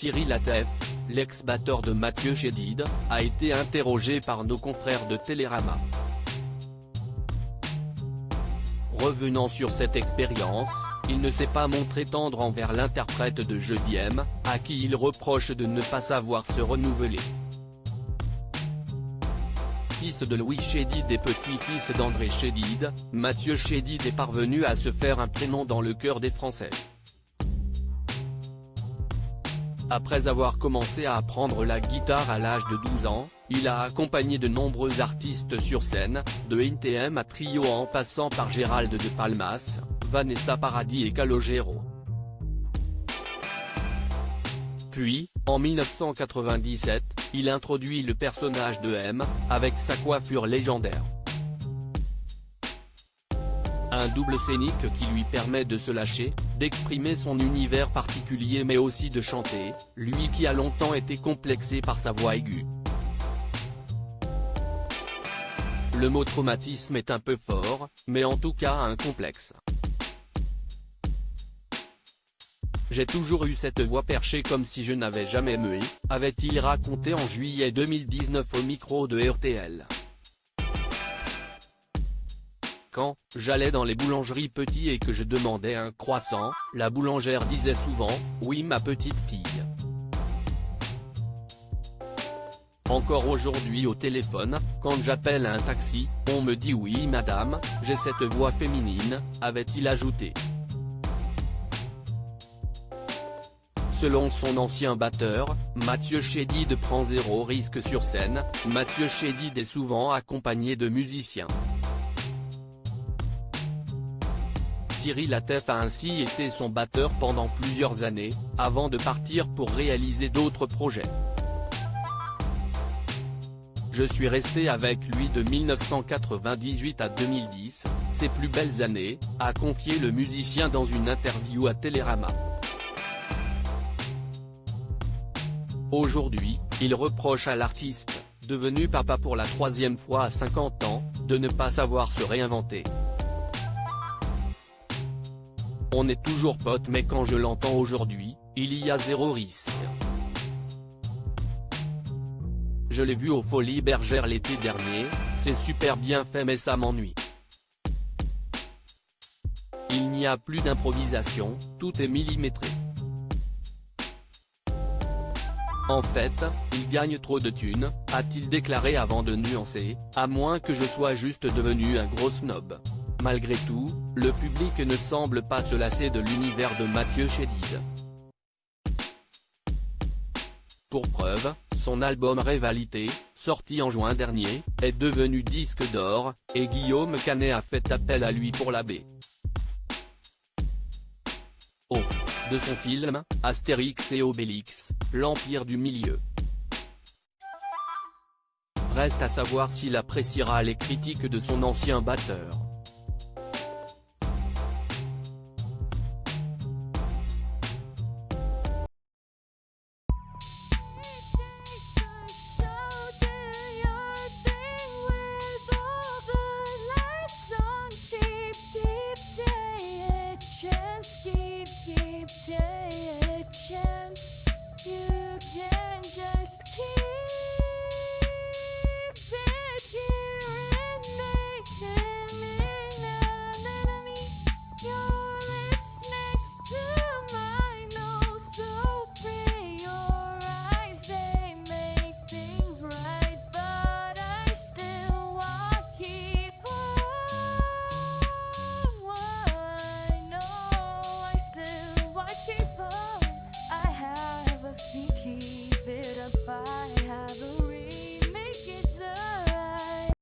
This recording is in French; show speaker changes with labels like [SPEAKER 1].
[SPEAKER 1] Cyril Atef, l'ex-batteur de Mathieu Chédid, a été interrogé par nos confrères de Télérama. Revenant sur cette expérience, il ne s'est pas montré tendre envers l'interprète de Jeudi M, à qui il reproche de ne pas savoir se renouveler. Fils de Louis Chédid et petit-fils d'André Chédid, Mathieu Chédid est parvenu à se faire un prénom dans le cœur des Français. Après avoir commencé à apprendre la guitare à l'âge de 12 ans, il a accompagné de nombreux artistes sur scène, de NTM à Trio en passant par Gérald de Palmas, Vanessa Paradis et Calogero. Puis, en 1997, il introduit le personnage de M, avec sa coiffure légendaire. Un double scénique qui lui permet de se lâcher, d'exprimer son univers particulier mais aussi de chanter, lui qui a longtemps été complexé par sa voix aiguë. Le mot traumatisme est un peu fort, mais en tout cas un complexe. J'ai toujours eu cette voix perchée comme si je n'avais jamais mué, avait-il raconté en juillet 2019 au micro de RTL. Quand j'allais dans les boulangeries petits et que je demandais un croissant, la boulangère disait souvent « Oui ma petite fille ». Encore aujourd'hui au téléphone, quand j'appelle un taxi, on me dit « Oui madame, j'ai cette voix féminine », avait-il ajouté. Selon son ancien batteur, Mathieu Chédid prend zéro risque sur scène, Mathieu Chédid est souvent accompagné de musiciens. Cyril Atef a ainsi été son batteur pendant plusieurs années, avant de partir pour réaliser d'autres projets. Je suis resté avec lui de 1998 à 2010, ses plus belles années, a confié le musicien dans une interview à Télérama. Aujourd'hui, il reproche à l'artiste, devenu papa pour la troisième fois à 50 ans, de ne pas savoir se réinventer. On est toujours potes mais quand je l'entends aujourd'hui, il y a zéro risque. Je l'ai vu aux Folies Bergères l'été dernier, c'est super bien fait mais ça m'ennuie. Il n'y a plus d'improvisation, tout est millimétré. En fait, il gagne trop de thunes, a-t-il déclaré avant de nuancer, à moins que je sois juste devenu un gros snob. Malgré tout, le public ne semble pas se lasser de l'univers de Mathieu Chédid. Pour preuve, son album Rivalité, sorti en juin dernier, est devenu disque d'or, et Guillaume Canet a fait appel à lui pour la B. De son film, Astérix et Obélix, l'Empire du Milieu. Reste à savoir s'il appréciera les critiques de son ancien batteur.